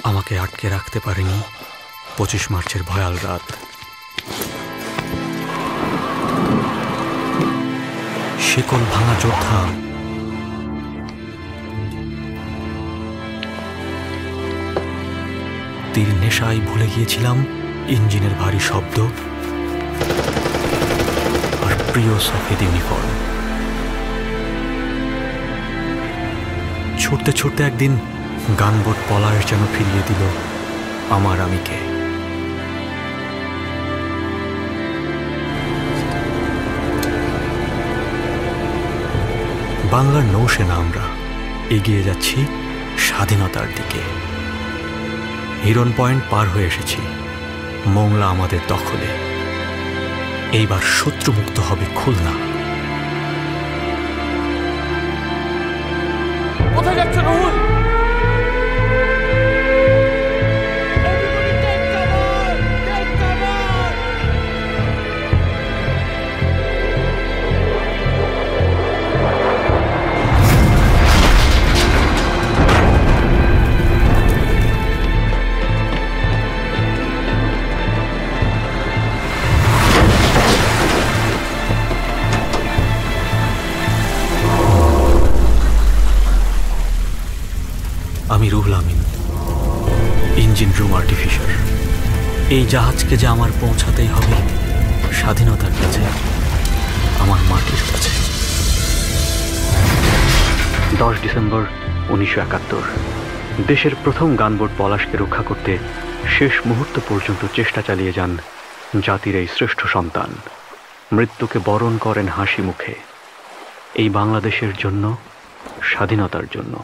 আমাকে আটকে রাখতে পারেনি 25 মার্চের ভয়াল রাত। শিকল ভাঙা যোদ্ধা, তীর নেশায় ভুলে গিয়েছিলাম ইঞ্জিনের ভারী শব্দ আর প্রিয় সফেদ ইউনিফর্ম। ছুটতে ছুটতে একদিন গানবোট পলাশ যেন ফিরিয়ে দিল আমার আমিকে। বাংলার নৌসেনা আমরা এগিয়ে যাচ্ছি স্বাধীনতার দিকে। হিরন পয়েন্ট পার হয়ে এসেছি, মোংলা আমাদের দখলে। এইবার শত্রুমুক্ত হবে খুলনা। কোথায় যাচ্ছ রুহুল? আমি Ruhul Amin, engine room artificer. এই জাহাজকে যে আমার পৌঁছাতেই হবে স্বাধীনতার কাছে, আমার মাটির কাছে। 10 ডিসেম্বর 1971 দেশের প্রথম গানবোট পলাশকে রক্ষা করতে শেষ মুহূর্ত পর্যন্ত চেষ্টা চালিয়ে যান জাতির এই শ্রেষ্ঠ সন্তান। মৃত্যুকে বরণ করেন হাসি মুখে, এই বাংলাদেশের জন্য, স্বাধীনতার জন্য।